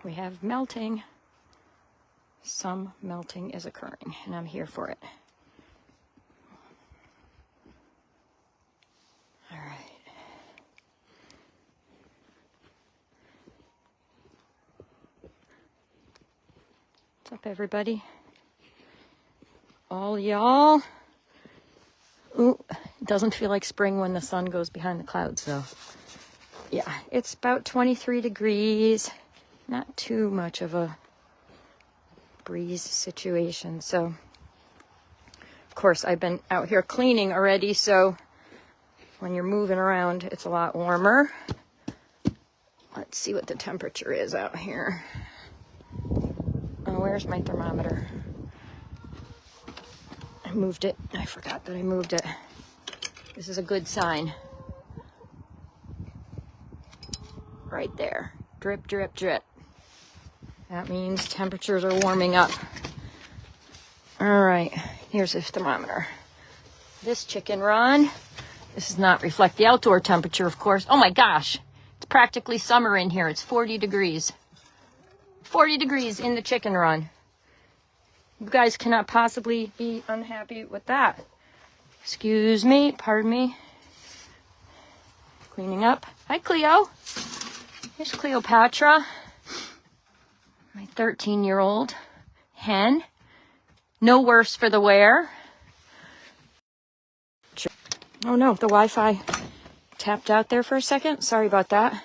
we have melting. Some melting is occurring, and I'm here for it. All right. What's up, everybody? All y'all. Ooh, it doesn't feel like spring when the sun goes behind the clouds, though. Yeah, it's about 23 degrees. Not too much of a breeze situation. So, of course, I've been out here cleaning already, so when you're moving around, it's a lot warmer. Let's see what the temperature is out here. Oh, where's my thermometer? I moved it. I forgot that I moved it. This is a good sign. Right there. Drip, drip, drip. That means temperatures are warming up. All right, here's the thermometer. This chicken run, this does not reflect the outdoor temperature, of course. Oh my gosh, it's practically summer in here. It's 40 degrees. 40 degrees in the chicken run. You guys cannot possibly be unhappy with that. Excuse me, pardon me. Cleaning up. Hi, Cleo. Here's Cleopatra. My 13-year-old hen. No worse for the wear. Oh no, the Wi-Fi tapped out there for a second. Sorry about that.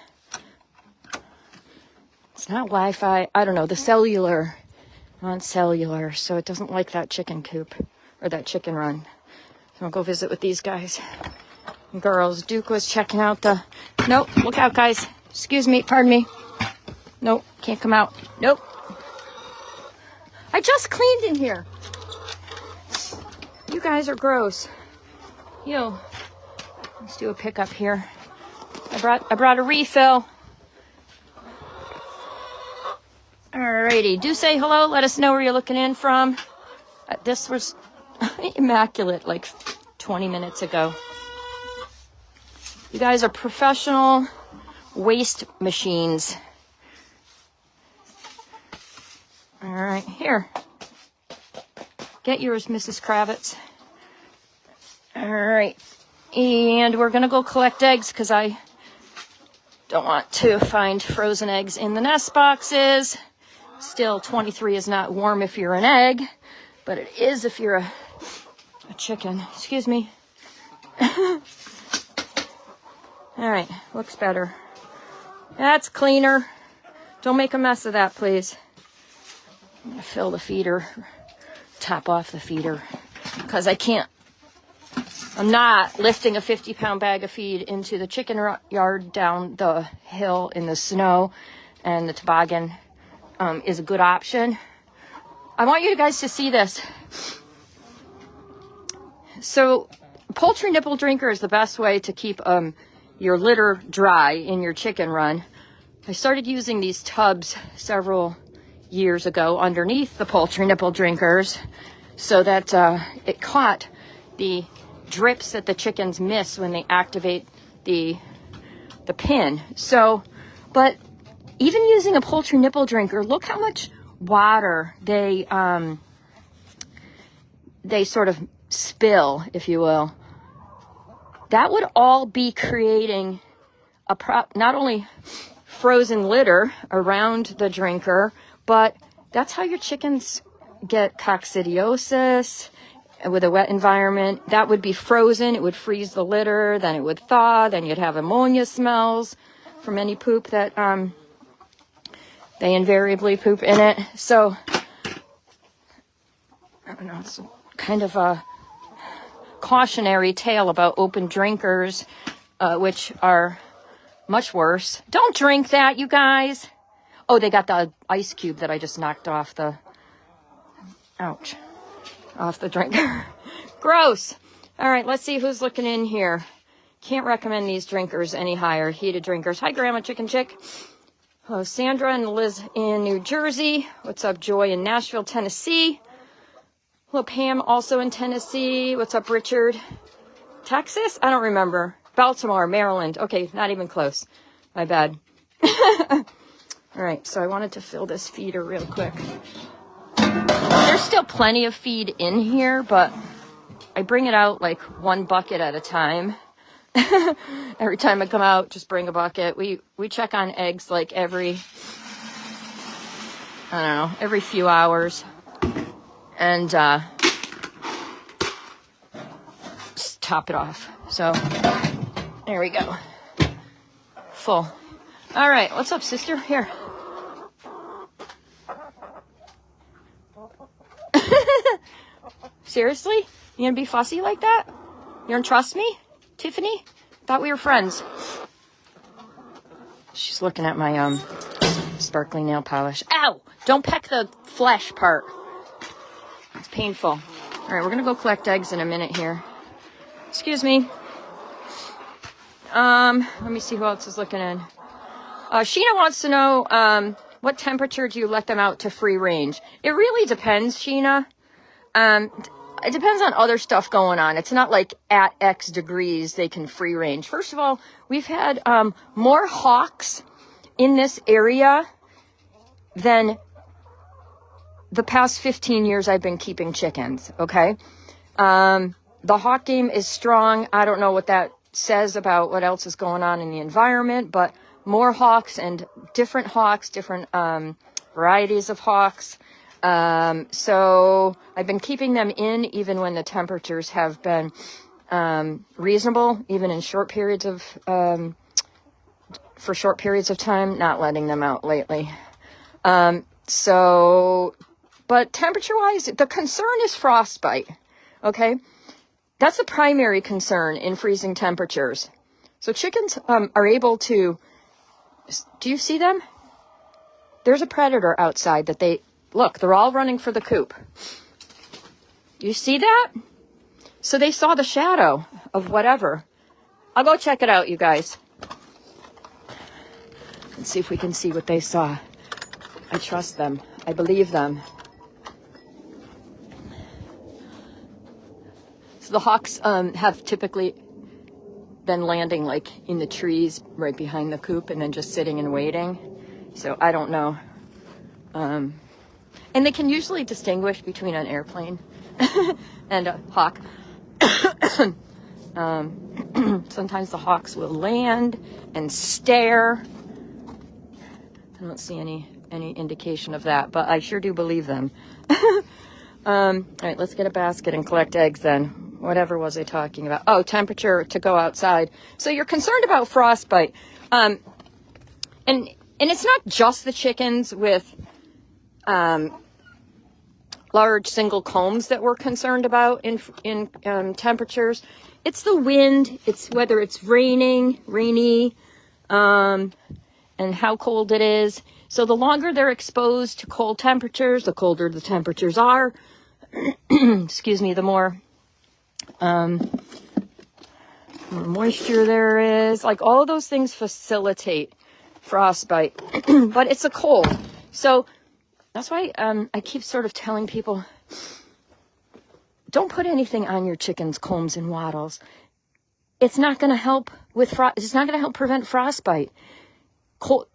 It's not Wi-Fi. I don't know, the cellular. On cellular, so it doesn't like that chicken coop or that chicken run. So I'll go visit with these guys and girls. Duke was checking out the... Nope, look out, guys. Excuse me, pardon me. Nope, can't come out. Nope. I just cleaned in here. You guys are gross. Yo, let's do a pickup here. I brought a refill. Alrighty, do say hello. Let us know where you're looking in from. This was immaculate like 20 minutes ago. You guys are professional waste machines. All right, here. Get yours, Mrs. Kravitz. All right, and we're going to go collect eggs because I don't want to find frozen eggs in the nest boxes. Still, 23 is not warm if you're an egg, but it is if you're a chicken. Excuse me. All right, looks better. That's cleaner. Don't make a mess of that, please. I'm going to fill the feeder, top off the feeder, because I can't. I'm not lifting a 50-pound bag of feed into the chicken yard down the hill in the snow, and the toboggan is a good option. I want you guys to see this. So, poultry nipple drinker is the best way to keep your litter dry in your chicken run. I started using these tubs several years ago underneath the poultry nipple drinkers so that it caught the drips that the chickens miss when they activate the pin. So, but even using a poultry nipple drinker, look how much water they sort of spill, if you will. That would all be creating not only frozen litter around the drinker, but that's how your chickens get coccidiosis with a wet environment. That would be frozen. It would freeze the litter. Then it would thaw. Then you'd have ammonia smells from any poop that they invariably poop in it. So, I don't know, it's kind of a cautionary tale about open drinkers, which are much worse. Don't drink that, you guys. Oh, they got the ice cube that I just knocked off the, ouch, off the drinker. Gross. All right, let's see who's looking in here. Can't recommend these drinkers any higher. Heated drinkers. Hi, Grandma Chicken Chick. Hello, Sandra and Liz in New Jersey. What's up, Joy in Nashville, Tennessee. Hello, Pam, also in Tennessee. What's up, Richard? Texas? I don't remember. Baltimore, Maryland. Okay, not even close. My bad. All All right, so I wanted to fill this feeder real quick. There's still plenty of feed in here, but I bring it out like one bucket at a time. Every time I come out, just bring a bucket. We check on eggs like every few hours. And just top it off. So there we go. Full. All right, what's up, sister? Here. Seriously? You gonna be fussy like that? You don't trust me, Tiffany? Thought we were friends. She's looking at my sparkling nail polish. Ow! Don't peck the flesh part. It's painful. All right, we're gonna go collect eggs in a minute here. Excuse me. Let me see who else is looking in. Sheena wants to know what temperature do you let them out to free range? It really depends, Sheena. It depends on other stuff going on. It's not like at X degrees they can free range. First of all, we've had more hawks in this area than the past 15 years I've been keeping chickens, okay? The hawk game is strong. I don't know what that says about what else is going on in the environment, but more hawks and different varieties of hawks. So I've been keeping them in even when the temperatures have been reasonable, even in short periods of time, not letting them out lately. But temperature-wise, the concern is frostbite, okay? That's the primary concern in freezing temperatures. So chickens are able to, do you see them? There's a predator outside that look, they're all running for the coop. You see that? So they saw the shadow of whatever. I'll go check it out, you guys. Let's see if we can see what they saw. I trust them. I believe them. So the hawks have typically been landing like in the trees right behind the coop and then just sitting and waiting. So I don't know. And they can usually distinguish between an airplane and a hawk. Sometimes the hawks will land and stare. I don't see any indication of that, but I sure do believe them. All right, let's get a basket and collect eggs then. Whatever was I talking about? Oh, temperature to go outside. So you're concerned about frostbite. And it's not just the chickens with large single combs that we're concerned about in temperatures. It's the wind. It's whether it's rainy, and how cold it is. So the longer they're exposed to cold temperatures, the colder the temperatures are. Excuse me, the more moisture there is. Like all of those things facilitate frostbite, but it's a cold. So that's why I keep sort of telling people, don't put anything on your chickens' combs and wattles. It's not going to help with it's not going to help prevent frostbite.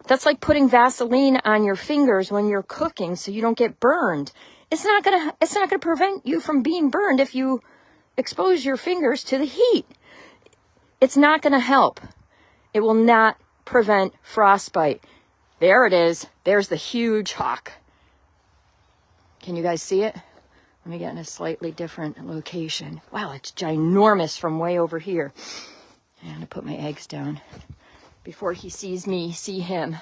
That's like putting Vaseline on your fingers when you're cooking so you don't get burned. It's not going to prevent you from being burned if you expose your fingers to the heat. It's not going to help. It will not prevent frostbite. There it is. There's the huge hawk. Can you guys see it? Let me get in a slightly different location. Wow, it's ginormous from way over here. I'm going to put my eggs down before he sees me, see him.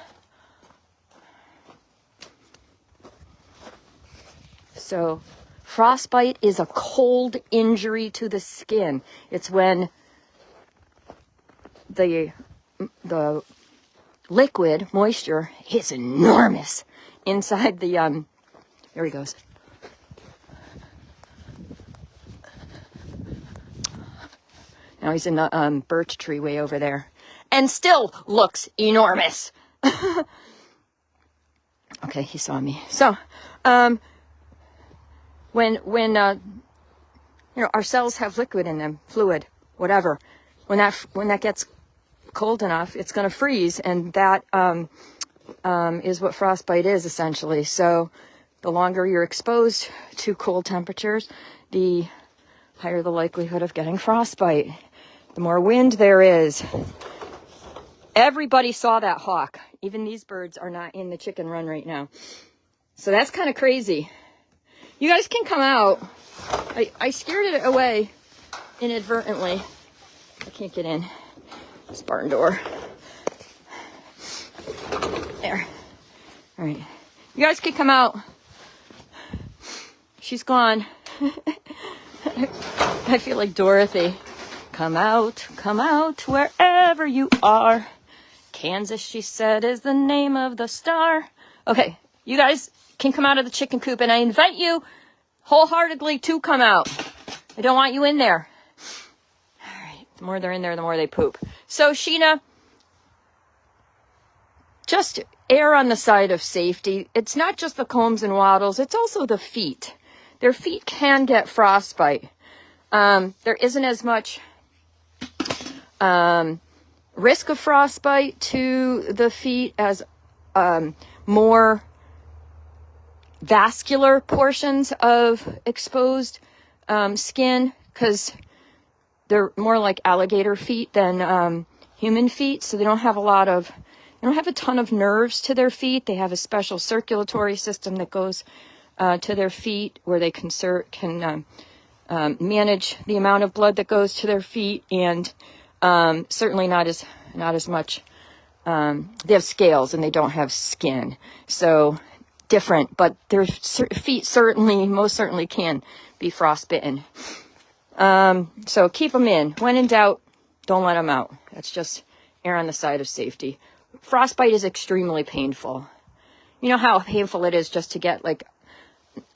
So frostbite is a cold injury to the skin. It's when the liquid moisture is enormous inside the there he goes. Now he's in the birch tree way over there, and still looks enormous. Okay, he saw me. So when our cells have liquid in them, fluid, whatever, when that gets cold enough, it's going to freeze, and that is what frostbite is essentially. So the longer you're exposed to cold temperatures, the higher the likelihood of getting frostbite. The more wind there is. Everybody saw that hawk. Even these birds are not in the chicken run right now. So that's kind of crazy. You guys can come out. I scared it away inadvertently. I can't get in this barn door. There. All right. You guys can come out. She's gone. I feel like Dorothy. Come out, wherever you are. Kansas, she said, is the name of the star. Okay, you guys can come out of the chicken coop, and I invite you wholeheartedly to come out. I don't want you in there. All right, the more they're in there, the more they poop. So, Sheena, just err on the side of safety. It's not just the combs and wattles, it's also the feet. Their feet can get frostbite. There isn't as much risk of frostbite to the feet as more vascular portions of exposed skin, because they're more like alligator feet than human feet, so they don't have a ton of nerves to their feet. They have a special circulatory system that goes to their feet, where they can manage the amount of blood that goes to their feet, and certainly not as much. They have scales and they don't have skin, so different. But their feet most certainly can be frostbitten. So keep them in. When in doubt, don't let them out. That's just err on the side of safety. Frostbite is extremely painful. You know how painful it is just to get like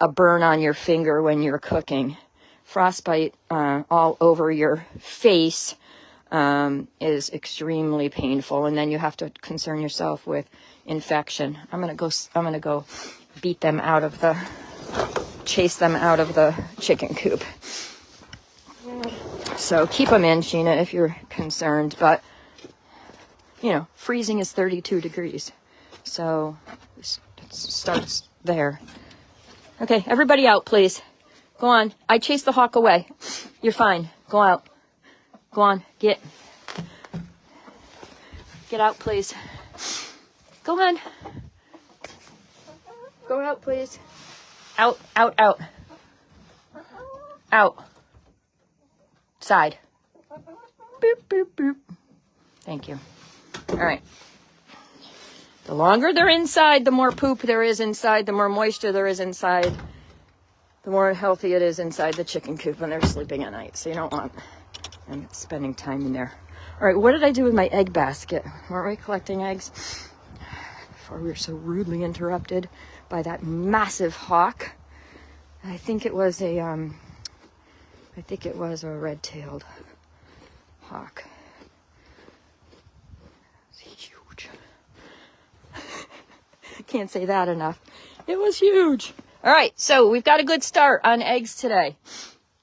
a burn on your finger when you're cooking. Frostbite all over your face is extremely painful, and then you have to concern yourself with infection. I'm gonna go chase them out of the chicken coop. So keep them in, Sheena, if you're concerned. But you know, freezing is 32 degrees, so it starts there. Okay, everybody out, please. Go on. I chased the hawk away. You're fine. Go out. Go on. Get out, please. Go on. Go out, please. Out. Out. Side. Boop, boop, boop. Thank you. All right. The longer they're inside, the more poop there is inside, the more moisture there is inside, the more healthy it is inside the chicken coop when they're sleeping at night. So you don't want them spending time in there. All right, what did I do with my egg basket? Weren't we collecting eggs before we were so rudely interrupted by that massive hawk? I think it was a red-tailed hawk. It's huge. Can't say that enough. It was huge. All right, so we've got a good start on eggs today.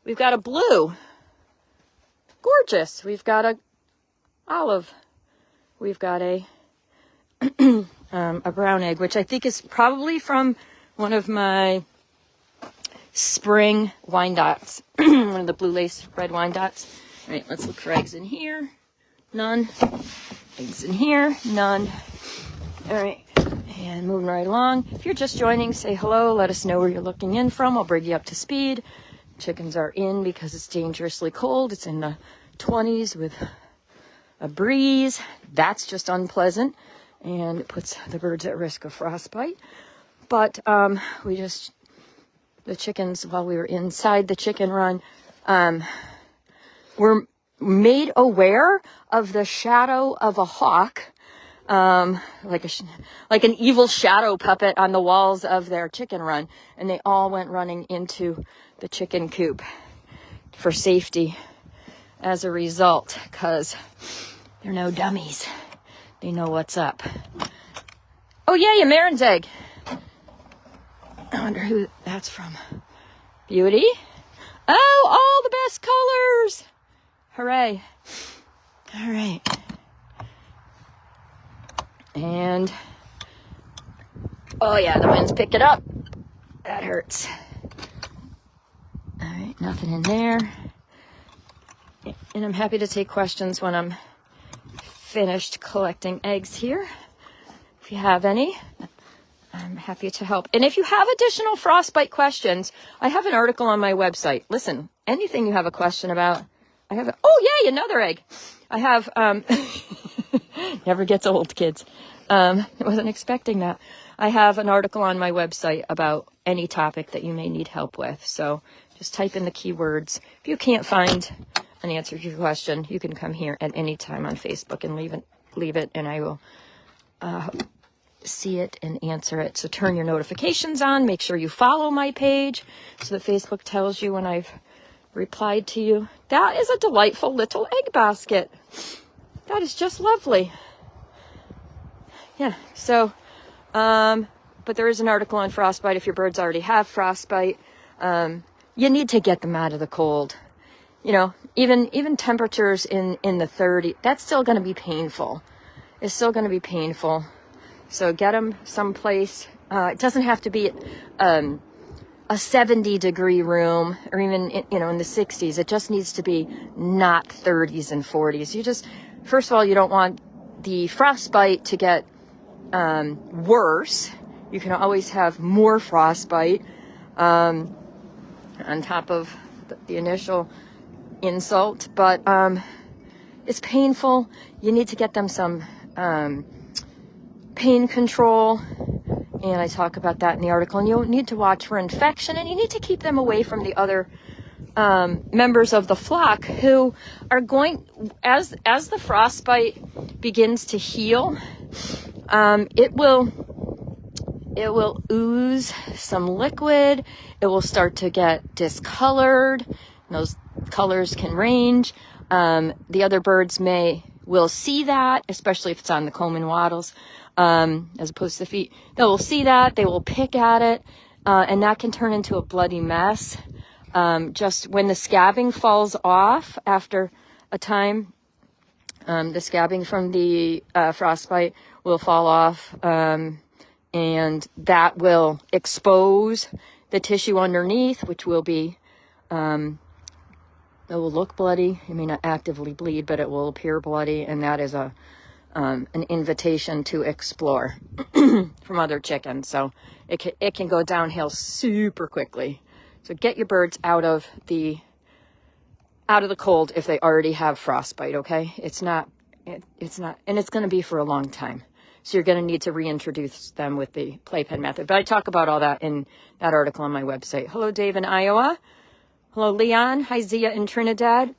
We've got a blue. Gorgeous. We've got a olive. We've got a brown egg, which I think is probably from one of my spring Wyandottes. One of the blue lace red Wyandottes. All right, let's look for eggs in here. None. Eggs in here. None. All right. And moving right along. If you're just joining, say hello. Let us know where you're looking in from. I'll bring you up to speed. Chickens are in because it's dangerously cold. It's in the 20s with a breeze. That's just unpleasant. And it puts the birds at risk of frostbite. But the chickens, while we were inside the chicken run, were made aware of the shadow of a hawk. Like an evil shadow puppet on the walls of their chicken run, and they all went running into the chicken coop for safety as a result, because they're no dummies. They know what's up. Oh yeah, a Maren's egg. I wonder who that's from. Beauty. Oh, all the best colors. Hooray. All right. And Oh yeah, the wind's picking up. That hurts. All right, nothing in there. And I'm happy to take questions when I'm finished collecting eggs here. If you have any, I'm happy to help. And if you have additional frostbite questions, I have an article on my website. Listen, anything you have a question about, I have oh yay, another egg. I have, never gets old, kids. I wasn't expecting that. I have an article on my website about any topic that you may need help with. So just type in the keywords. If you can't find an answer to your question, you can come here at any time on Facebook and leave it, and I will see it and answer it. So turn your notifications on. Make sure you follow my page so that Facebook tells you when I've replied to you. That is a delightful little egg basket. That is just lovely. Yeah, so, but there is an article on frostbite. If your birds already have frostbite, you need to get them out of the cold. You know, even temperatures in the 30s, that's still going to be painful. It's still going to be painful. So get them someplace. It doesn't have to be a 70-degree room or even, in the 60s. It just needs to be not 30s and 40s. First of all, you don't want the frostbite to get worse. You can always have more frostbite on top of the initial insult, but it's painful. You need to get them some pain control, and I talk about that in the article. And you'll need to watch for infection, and you need to keep them away from the other members of the flock who are going, as the frostbite begins to heal, it will ooze some liquid. It will start to get discolored. Those colors can range. The other birds will see that, especially if it's on the comb and wattles, as opposed to the feet. They will see that. They will pick at it, and that can turn into a bloody mess. Just when the scabbing falls off after a time, the scabbing from the frostbite will fall off, and that will expose the tissue underneath, which will be, it will look bloody. It may not actively bleed, but it will appear bloody, and that is an invitation to explore from other chickens. So it can go downhill super quickly. So get your birds out of the cold if they already have frostbite. Okay, it's not, and it's going to be for a long time. So you're going to need to reintroduce them with the playpen method. But I talk about all that in that article on my website. Hello, Dave in Iowa. Hello, Leon. Hi, Zia in Trinidad.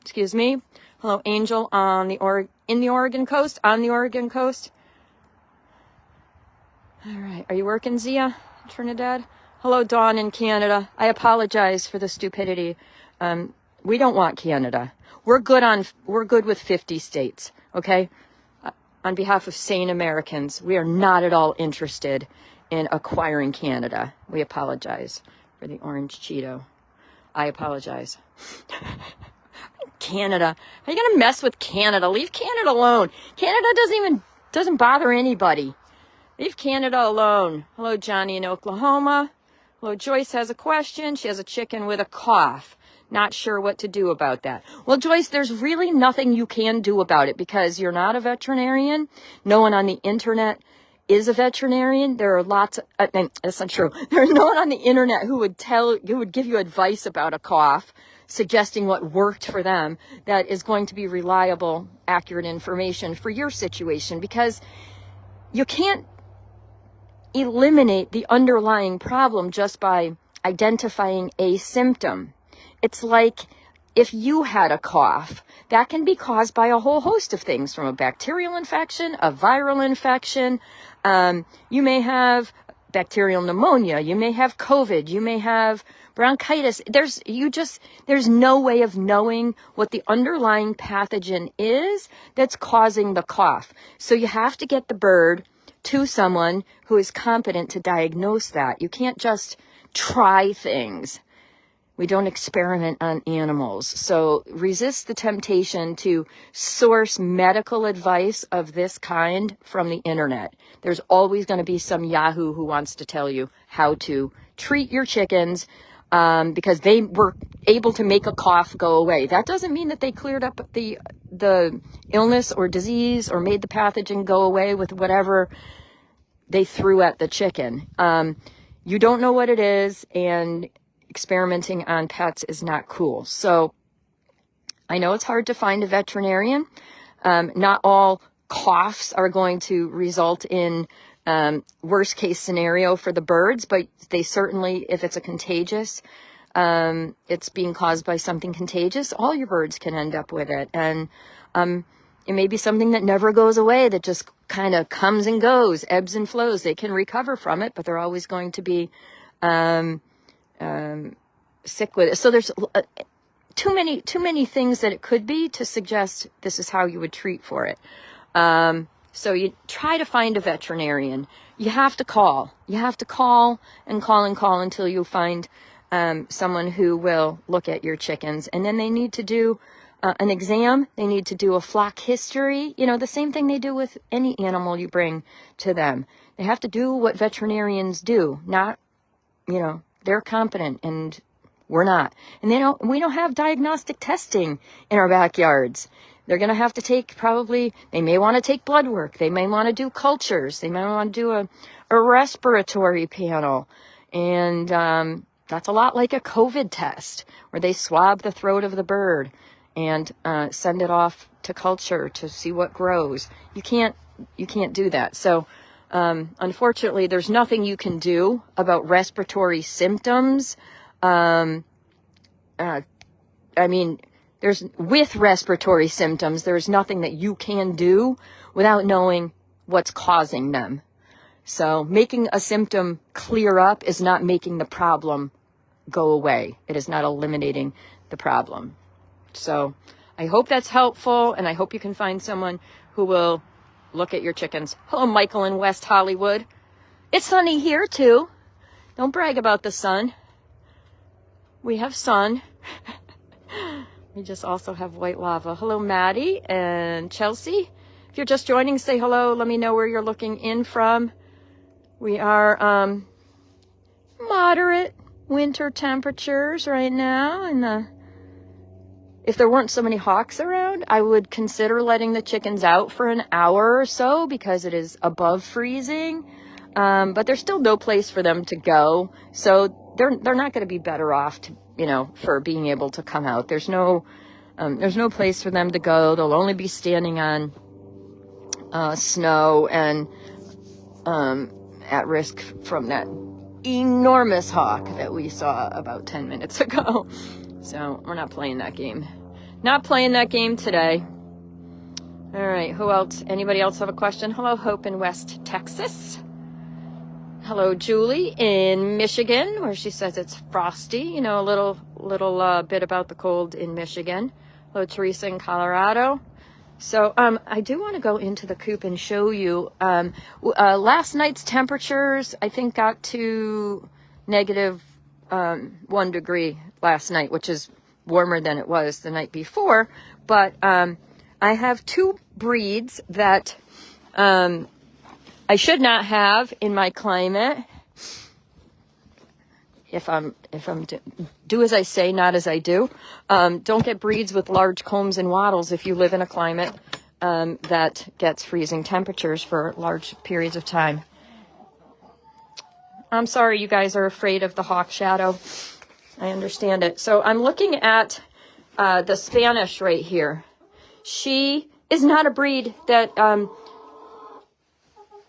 Excuse me. Hello, Angel on the Oregon coast. On the Oregon coast. All right. Are you working, Zia, Trinidad? Hello, Dawn in Canada. I apologize for the stupidity. We don't want Canada. We're good with 50 states. Okay. On behalf of sane Americans, we are not at all interested in acquiring Canada. We apologize for the orange Cheeto. I apologize. Canada. How are you going to mess with Canada? Leave Canada alone. Canada doesn't bother anybody. Leave Canada alone. Hello, Johnny in Oklahoma. Hello, Joyce has a question. She has a chicken with a cough. Not sure what to do about that. Well, Joyce, there's really nothing you can do about it because you're not a veterinarian. No one on the internet is a veterinarian. There are lots of, that's not true. There's no one on the internet who would give you advice about a cough, suggesting what worked for them that is going to be reliable, accurate information for your situation, because you can't eliminate the underlying problem just by identifying a symptom. It's like if you had a cough, that can be caused by a whole host of things, from a bacterial infection, a viral infection. You may have bacterial pneumonia. You may have COVID. You may have bronchitis. There's no way of knowing what the underlying pathogen is that's causing the cough. So you have to get the bird to someone who is competent to diagnose that. You can't just try things. We don't experiment on animals. So resist the temptation to source medical advice of this kind from the internet. There's always going to be some Yahoo who wants to tell you how to treat your chickens because they were able to make a cough go away. That doesn't mean that they cleared up the illness or disease or made the pathogen go away with whatever they threw at the chicken. You don't know what it is, and experimenting on pets is not cool. So I know it's hard to find a veterinarian. Not all coughs are going to result in worst case scenario for the birds, but they certainly, if it's a contagious, it's being caused by something contagious, all your birds can end up with it. And it may be something that never goes away, that just kind of comes and goes, ebbs and flows. They can recover from it, but they're always going to be sick with it. So there's too many things that it could be to suggest this is how you would treat for it. So you try to find a veterinarian. You have to call. You have to call and call and call until you find someone who will look at your chickens. And then they need to do an exam. They need to do a flock history. You know, the same thing they do with any animal you bring to them. They have to do what veterinarians do. Not, you know, they're competent and we're not. And we don't have diagnostic testing in our backyards. They're going to have to they may want to take blood work. They may want to do cultures. They may want to do a respiratory panel. And that's a lot like a COVID test, where they swab the throat of the bird and send it off to culture to see what grows. You can't do that. So unfortunately, there's nothing you can do about respiratory symptoms. With respiratory symptoms, there's nothing that you can do without knowing what's causing them. So making a symptom clear up is not making the problem go away. It is not eliminating the problem. So I hope that's helpful, and I hope you can find someone who will look at your chickens. Hello, Michael in West Hollywood. It's sunny here too. Don't brag about the sun. We have sun. We just also have white lava. Hello, Maddie and Chelsea. If you're just joining, say hello. Let me know where you're looking in from. We are moderate winter temperatures right now. And if there weren't so many hawks around, I would consider letting the chickens out for an hour or so because it is above freezing. But there's still no place for them to go. So they're not going to be better off for being able to come out. There's no place for them to go. They'll only be standing on snow and at risk from that enormous hawk that we saw about 10 minutes ago. So we're not playing that game. Not playing that game today. All right, who else? Anybody else have a question? Hello, Hope in West Texas. Hello, Julie in Michigan, where she says it's frosty. A little bit about the cold in Michigan. Hello, Teresa in Colorado. So I do want to go into the coop and show you. Last night's temperatures, I think, got to negative 1 degree last night, which is warmer than it was the night before. But I have two breeds that I should not have in my climate. If I'm do as I say, not as I do. Don't get breeds with large combs and wattles if you live in a climate that gets freezing temperatures for large periods of time. I'm sorry you guys are afraid of the hawk shadow. I understand it. So I'm looking at the Spanish right here. She is not a breed that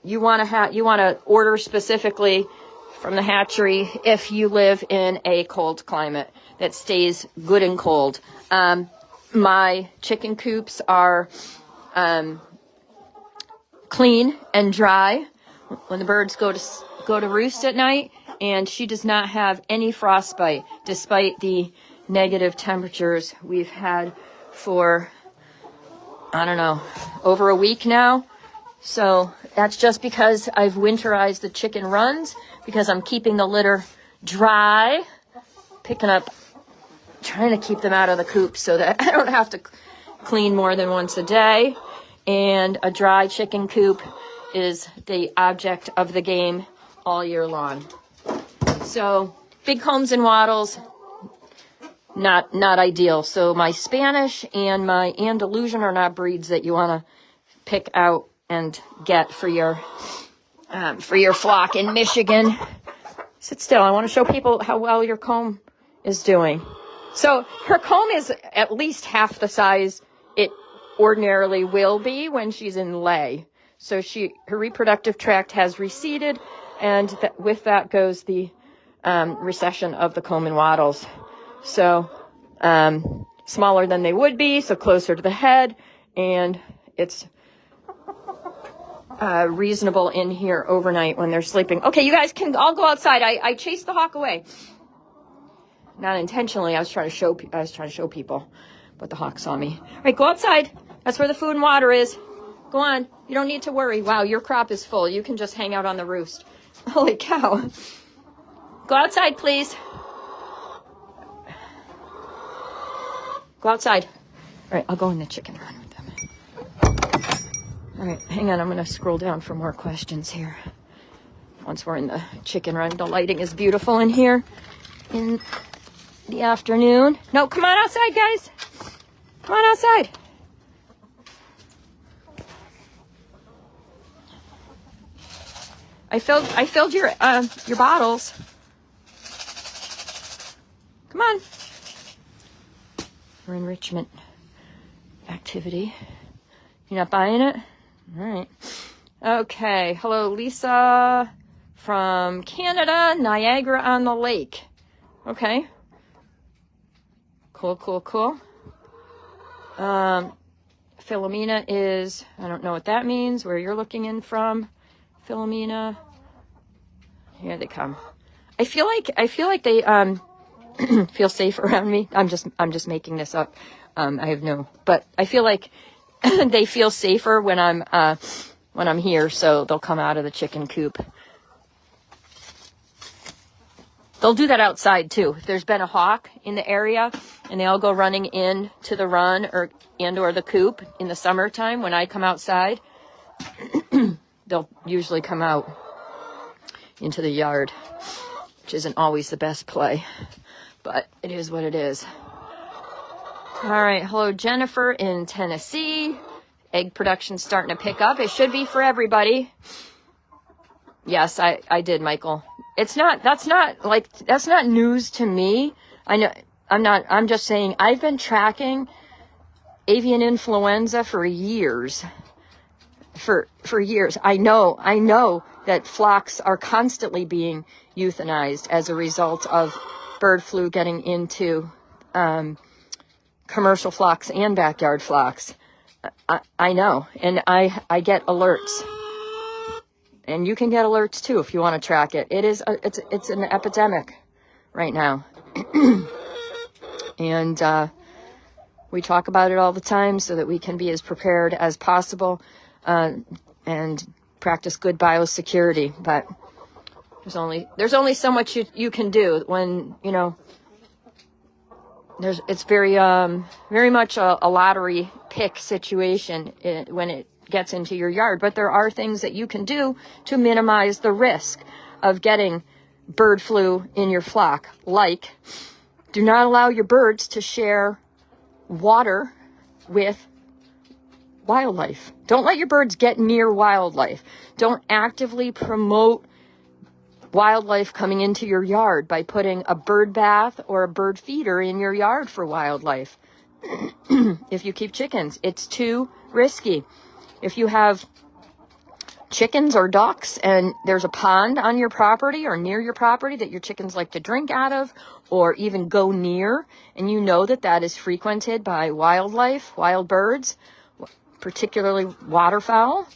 you want to order specifically from the hatchery if you live in a cold climate that stays good and cold. My chicken coops are clean and dry when the birds go to roost at night, and she does not have any frostbite despite the negative temperatures we've had for, I don't know, over a week now. So that's just because I've winterized the chicken runs, because I'm keeping the litter dry, picking up trying to keep them out of the coop so that I don't have to clean more than once a day. And a dry chicken coop is the object of the game all year long. So big combs and wattles, not ideal. So my Spanish and my Andalusian are not breeds that you want to pick out and get for your flock in Michigan. Sit still. I want to show people how well your comb is doing. So her comb is at least half the size it ordinarily will be when she's in lay. So her reproductive tract has receded, and with that goes the recession of the comb and wattles. So smaller than they would be, so closer to the head, and it's reasonable in here overnight when they're sleeping. Okay, you guys can all go outside. I chased the hawk away. Not intentionally. I was trying to show people, but the hawk saw me. All right, go outside. That's where the food and water is. Go on. You don't need to worry. Wow, your crop is full. You can just hang out on the roost. Holy cow. Go outside, please. Go outside. All right, I'll go in the chicken run with them. All right, hang on. I'm going to scroll down for more questions here. Once we're in the chicken run, the lighting is beautiful in here in the afternoon. No, come on outside, guys. Come on outside. I filled your bottles. Come on. For enrichment activity. You're not buying it? All right. Okay. Hello, Lisa from Canada, Niagara on the Lake. Okay. Cool. Philomena is, I don't know what that means, where you're looking in from. Philomena. Here they come. I feel like they feel safe around me. I'm just making this up. But I feel like they feel safer when I'm here, so they'll come out of the chicken coop. They'll do that outside too. If there's been a hawk in the area and they all go running in to the run or the coop in the summertime when I come outside, they'll usually come out into the yard, which isn't always the best play, but it is what it is. All right. Hello, Jennifer in Tennessee. Egg production's starting to pick up. It should be for everybody. Yes, I did, Michael. That's not news to me. I know I'm just saying I've been tracking avian influenza for years. For years. I know that flocks are constantly being euthanized as a result of bird flu getting into commercial flocks and backyard flocks. I know, and I get alerts. And you can get alerts too if you want to track it. It's an epidemic right now. And we talk about it all the time so that we can be as prepared as possible and practice good biosecurity. But there's only so much you can do when, it's very much a lottery pick situation when it gets into your yard. But there are things that you can do to minimize the risk of getting bird flu in your flock, like do not allow your birds to share water with wildlife. Don't let your birds get near wildlife. Don't actively promote wildlife coming into your yard by putting a bird bath or a bird feeder in your yard for wildlife. If you keep chickens, it's too risky. If you have chickens or ducks and there's a pond on your property or near your property that your chickens like to drink out of or even go near, and you know that is frequented by wildlife, wild birds, particularly waterfowl,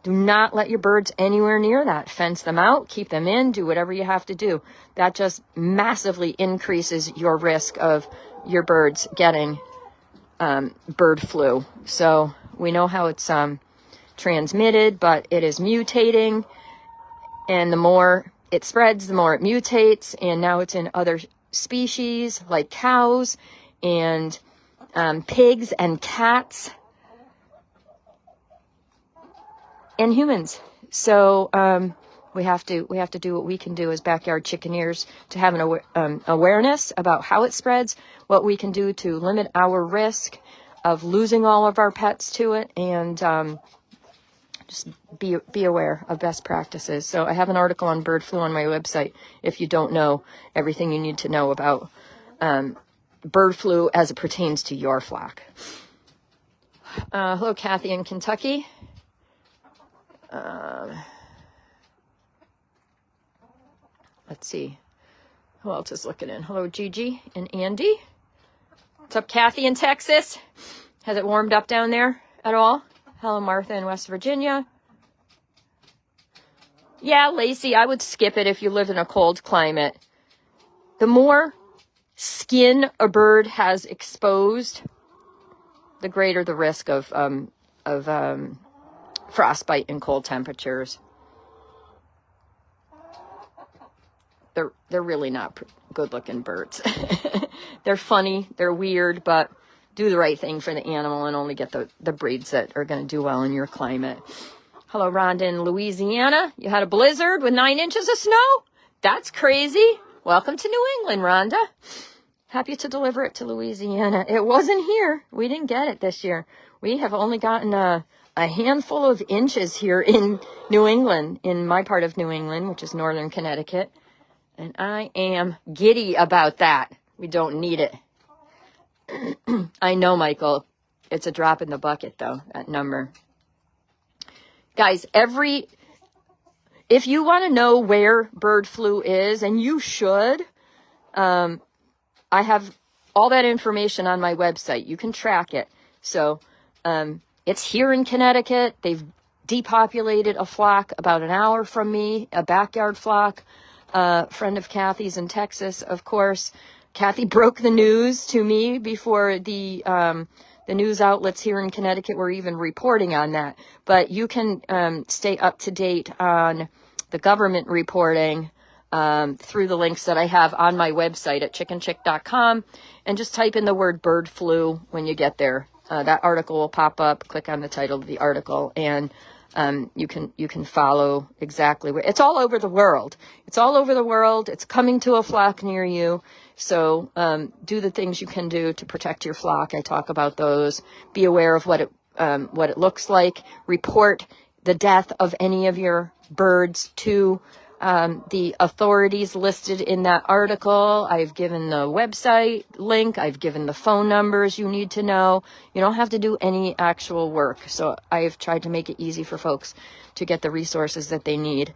do not let your birds anywhere near that. Fence them out, keep them in, do whatever you have to do. That just massively increases your risk of your birds getting bird flu. So we know how it's transmitted, but it is mutating, and the more it spreads, the more it mutates, and now it's in other species like cows and pigs and cats and humans. So we have to do what we can do as backyard chickeneers to have an awareness about how it spreads, what we can do to limit our risk of losing all of our pets to it, and just be aware of best practices. So I have an article on bird flu on my website if you don't know everything you need to know about bird flu as it pertains to your flock. Hello, Kathy in Kentucky. Let's see. Who else is looking in? Hello, Gigi and Andy. What's up, Kathy in Texas? Has it warmed up down there at all? Hello, Martha in West Virginia. Yeah, Lacey, I would skip it if you live in a cold climate. The more skin a bird has exposed, the greater the risk of frostbite in cold temperatures. They're really not good-looking birds. They're funny, they're weird, but do the right thing for the animal and only get the breeds that are going to do well in your climate. Hello, Rhonda in Louisiana. You had a blizzard with 9 inches of snow? That's crazy. Welcome to New England, Rhonda. Happy to deliver it to Louisiana. It wasn't here. We didn't get it this year. We have only gotten a handful of inches here in New England, in my part of New England, which is northern Connecticut. And I am giddy about that. We don't need it. I know, Michael. It's a drop in the bucket, though, that number. Guys, if you want to know where bird flu is, and you should, I have all that information on my website. You can track it. So it's here in Connecticut. They've depopulated a flock about an hour from me, a backyard flock. Friend of Kathy's in Texas, of course. Kathy broke the news to me before the news outlets here in Connecticut were even reporting on that. But you can stay up to date on the government reporting through the links that I have on my website at chickenchick.com, and just type in the word bird flu when you get there. That article will pop up. Click on the title of the article, and you can follow exactly where. It's all over the world. It's all over the world. It's coming to a flock near you. So do the things you can do to protect your flock. I talk about those. Be aware of what it looks like. Report the death of any of your birds to the authorities listed in that article. I've given the website link. I've given the phone numbers you need to know. You don't have to do any actual work. So I've tried to make it easy for folks to get the resources that they need.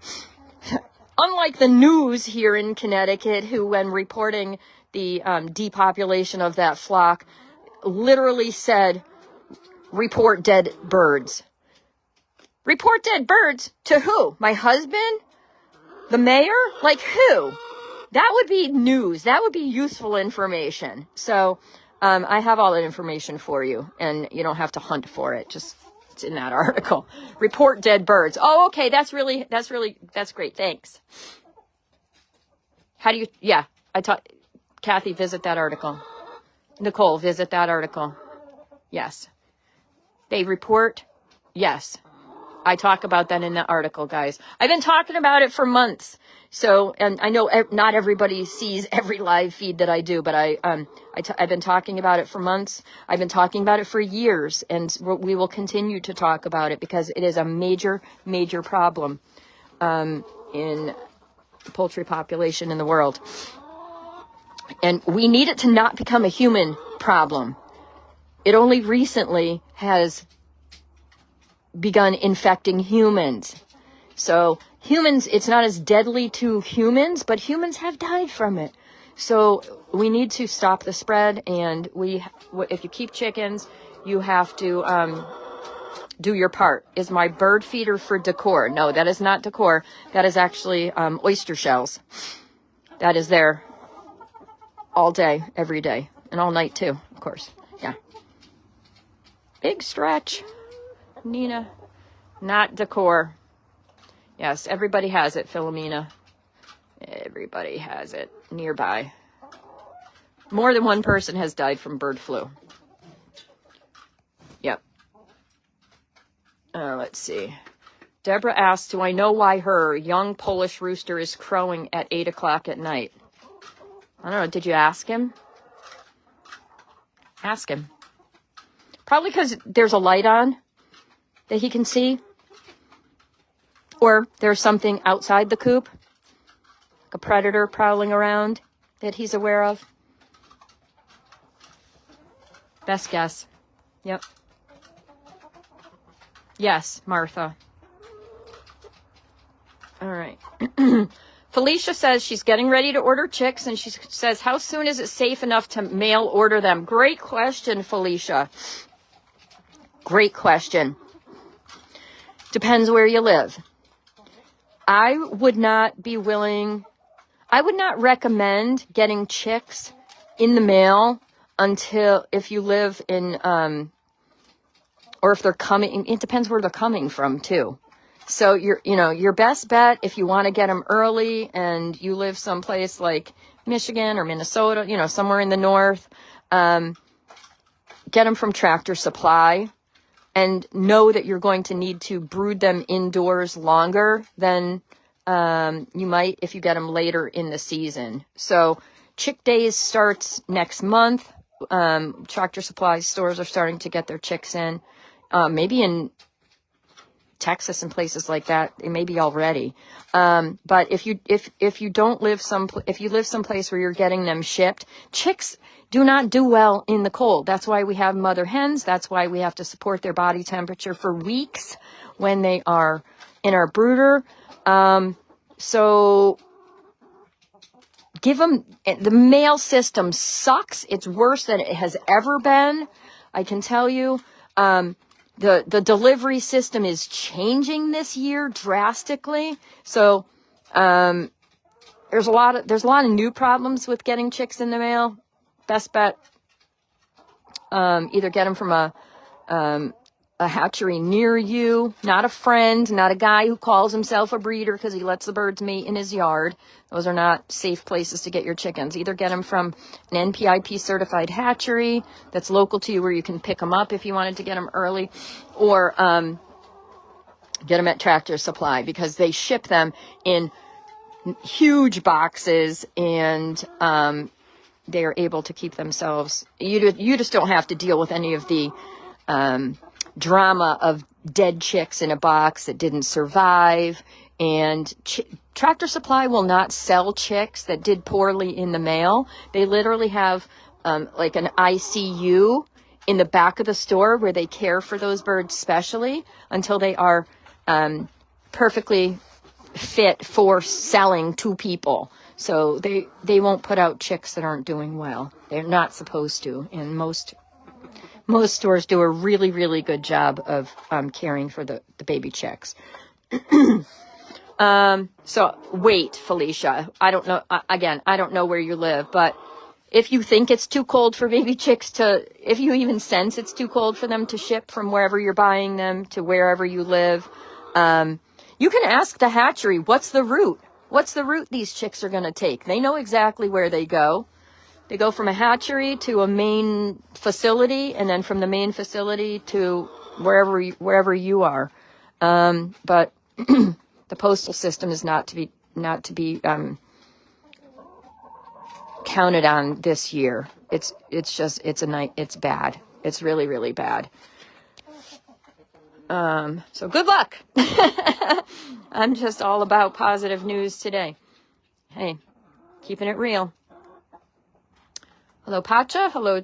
Unlike the news here in Connecticut, who, when reporting the depopulation of that flock, literally said, report dead birds. Report dead birds? To who? My husband? The mayor? Like who? That would be news. That would be useful information. So I have all that information for you, and you don't have to hunt for it. Just, it's in that article. Report dead birds. Oh, okay. That's great. Thanks. How do you, yeah, I taught Kathy, visit that article. Nicole, visit that article. Yes. They report. Yes. I talk about that in the article, guys. I've been talking about it for months. So, and I know not everybody sees every live feed that I do, but I've been talking about it for months. I've been talking about it for years, and we will continue to talk about it because it is a major, major problem in the poultry population in the world. And we need it to not become a human problem. It only recently has begun infecting humans. So humans, it's not as deadly to humans, but humans have died from it. So we need to stop the spread, and if you keep chickens, you have to do your part. Is my bird feeder for decor? No, that is not decor. That is actually oyster shells. That is there all day, every day, and all night too, of course. Yeah. Big stretch. Nina, not decor. Yes, everybody has it, Philomena. Everybody has it nearby. More than one person has died from bird flu. Yep. Let's see. Deborah asks, do I know why her young Polish rooster is crowing at 8 o'clock at night? I don't know. Did you ask him? Ask him. Probably because there's a light on that he can see. Or there's something outside the coop, like a predator prowling around that he's aware of. Best guess. Yep. Yes, Martha. All right. Felicia says she's getting ready to order chicks, and she says, how soon is it safe enough to mail order them? Great question, Felicia. Great question. Depends where you live. I would not recommend getting chicks in the mail until, if you live in, or if they're coming, it depends where they're coming from too. So your best bet, if you want to get them early and you live someplace like Michigan or Minnesota, somewhere in the north, get them from Tractor Supply, and know that you're going to need to brood them indoors longer than you might if you get them later in the season. So Chick Days starts next month. Tractor Supply stores are starting to get their chicks in. Maybe in Texas and places like that, it may be already. But if you live someplace where you're getting them shipped, chicks do not do well in the cold. That's why we have mother hens. That's why we have to support their body temperature for weeks when they are in our brooder. So give them, the mail system sucks. It's worse than it has ever been. I can tell you. The delivery system is changing this year drastically. So, there's a lot of new problems with getting chicks in the mail. Best bet, either get them from a hatchery near you, not a friend, not a guy who calls himself a breeder because he lets the birds mate in his yard. Those are not safe places to get your chickens. Either get them from an NPIP certified hatchery that's local to you where you can pick them up if you wanted to get them early, or get them at Tractor Supply because they ship them in huge boxes, and they are able to keep themselves. You just don't have to deal with any of the drama of dead chicks in a box that didn't survive. And Tractor Supply will not sell chicks that did poorly in the mail. They literally have like an ICU in the back of the store where they care for those birds specially until they are perfectly fit for selling to people. So they won't put out chicks that aren't doing well. They're not supposed to. And most stores do a really, really good job of caring for the baby chicks. So wait, Felicia, I don't know. Again, I don't know where you live, but if you think it's too cold for baby chicks if you even sense it's too cold for them to ship from wherever you're buying them to wherever you live, you can ask the hatchery, what's the route? What's the route these chicks are going to take? They know exactly where they go. They go from a hatchery to a main facility, and then from the main facility to wherever you are. But the postal system is not to be counted on this year. It's bad. It's really, really bad. So good luck. I'm just all about positive news today. Hey, keeping it real. Hello, Pacha. Hello,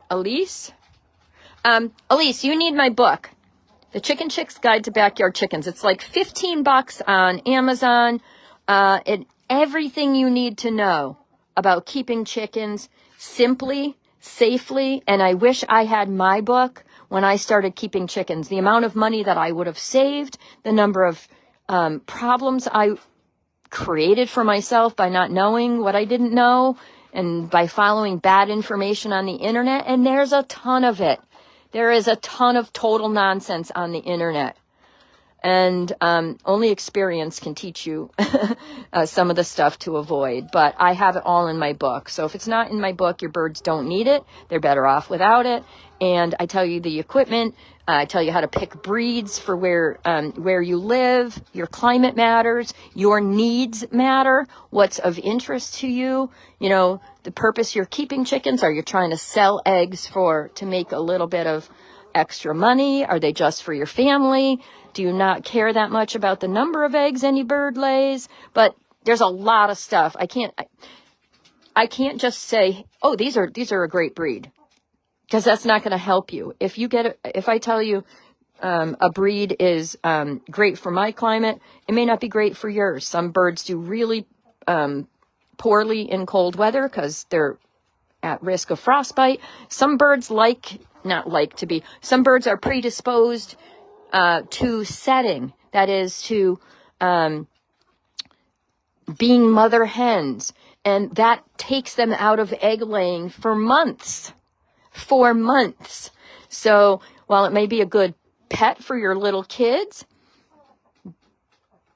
Elise. Elise, you need my book, The Chicken Chick's Guide to Backyard Chickens. It's like $15 on Amazon. And everything you need to know about keeping chickens simply, safely. And I wish I had my book when I started keeping chickens. The amount of money that I would have saved, the number of problems I created for myself by not knowing what I didn't know, and by following bad information on the internet. And there's a ton of it. There is a ton of total nonsense on the internet. And only experience can teach you some of the stuff to avoid. But I have it all in my book. So if it's not in my book, your birds don't need it. They're better off without it. And I tell you the equipment. I tell you how to pick breeds for where you live. Your climate matters. Your needs matter. What's of interest to you. You know, the purpose you're keeping chickens. Are you trying to sell eggs to make a little bit of extra money? Are they just for your family? Do you not care that much about the number of eggs any bird lays? But there's a lot of stuff. I can't just say, oh, these are a great breed, because that's not going to help you. If I tell you a breed is great for my climate, it may not be great for yours. Some birds do really poorly in cold weather because they're at risk of frostbite. Some birds some birds are predisposed to setting, that is to being mother hens, and that takes them out of egg laying for months. So while it may be a good pet for your little kids,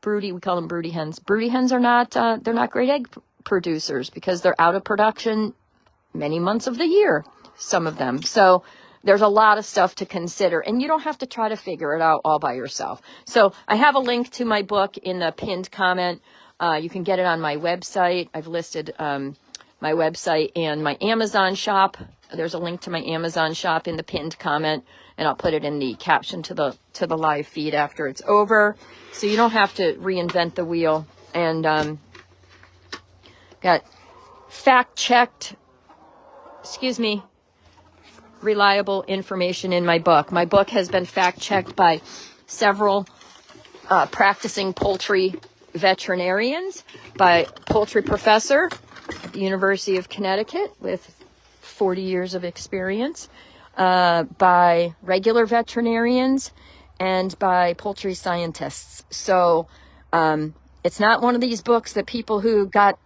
we call them broody hens. Broody hens are not, they're not great egg producers because they're out of production many months of the year, some of them. So there's a lot of stuff to consider, and you don't have to try to figure it out all by yourself. So I have a link to my book in the pinned comment. You can get it on my website. I've listed my website and my Amazon shop. There's a link to my Amazon shop in the pinned comment, and I'll put it in the caption to the live feed after it's over. So you don't have to reinvent the wheel. And got fact-checked, reliable information in my book. My book has been fact-checked by several practicing poultry veterinarians, by poultry professor at the University of Connecticut with 40 years of experience, by regular veterinarians, and by poultry scientists. So it's not one of these books that people who got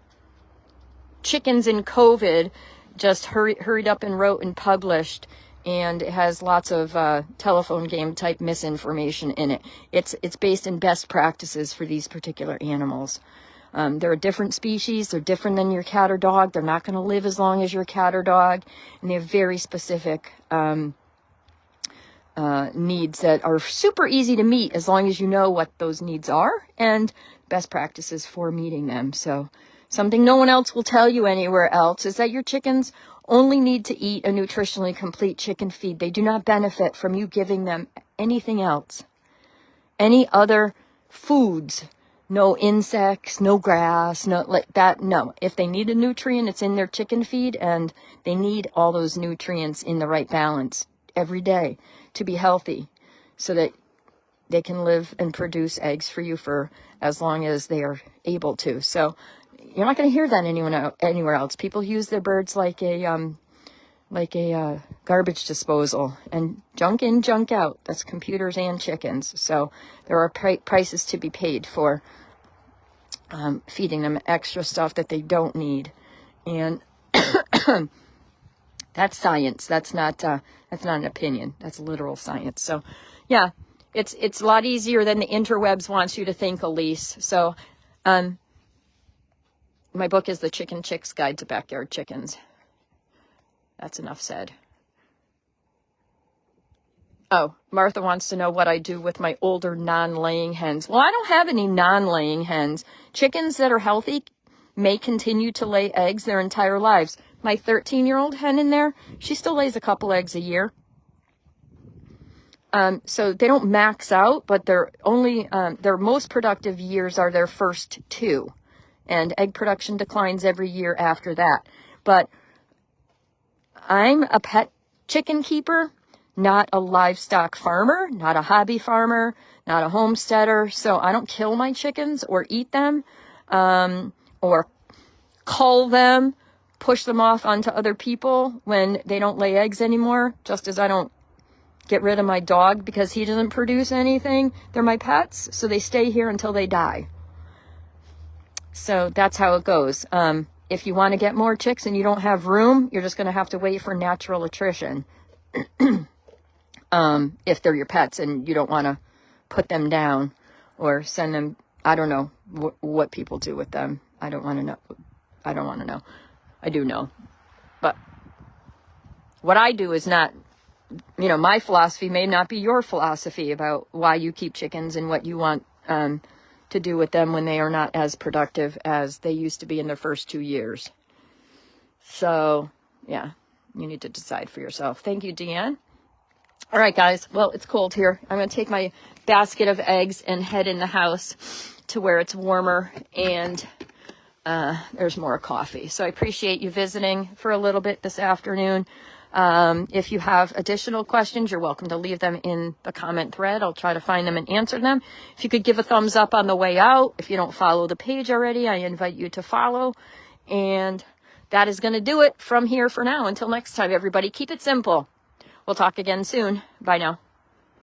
chickens in COVID just hurried up and wrote and published, and it has lots of telephone game type misinformation in it. It's based in best practices for these particular animals. They're a different species. They're different than your cat or dog. They're not going to live as long as your cat or dog, and they have very specific needs that are super easy to meet as long as you know what those needs are and best practices for meeting them. So something no one else will tell you anywhere else is that your chickens only need to eat a nutritionally complete chicken feed. They do not benefit from you giving them anything else, any other foods, no insects, no grass, no like that. No, if they need a nutrient, it's in their chicken feed, and they need all those nutrients in the right balance every day to be healthy so that they can live and produce eggs for you for as long as they are able to. So you're not going to hear that anywhere else. People use their birds like a garbage disposal, and junk in, junk out. That's computers and chickens. So there are prices to be paid for feeding them extra stuff that they don't need, and that's science. That's not an opinion. That's literal science. So yeah, it's a lot easier than the interwebs wants you to think, Elise. So my book is The Chicken Chick's Guide to Backyard Chickens. That's enough said. Oh, Martha wants to know what I do with my older non-laying hens. Well, I don't have any non-laying hens. Chickens that are healthy may continue to lay eggs their entire lives. My 13-year-old hen in there, she still lays a couple eggs a year. So they don't max out, but they're only, their most productive years are their first 2. And egg production declines every year after that. But I'm a pet chicken keeper, not a livestock farmer, not a hobby farmer, not a homesteader. So I don't kill my chickens or eat them, or cull them, push them off onto other people when they don't lay eggs anymore, just as I don't get rid of my dog because he doesn't produce anything. They're my pets, so they stay here until they die. So that's how it goes. If you want to get more chicks and you don't have room, you're just going to have to wait for natural attrition. If they're your pets and you don't want to put them down or send them. I don't know what people do with them. I don't want to know. I don't want to know. I do know. But what I do is not, my philosophy may not be your philosophy about why you keep chickens and what you want to do with them when they are not as productive as they used to be in their first 2 years. So, yeah, you need to decide for yourself. Thank you, Deanne. All right, guys. Well, it's cold here. I'm going to take my basket of eggs and head in the house to where it's warmer and there's more coffee. So I appreciate you visiting for a little bit this afternoon. If you have additional questions, you're welcome to leave them in the comment thread. I'll try to find them and answer them. If you could give a thumbs up on the way out. If you don't follow the page already, I invite you to follow. And that is going to do it from here for now. Until next time, everybody, keep it simple. We'll talk again soon. Bye now.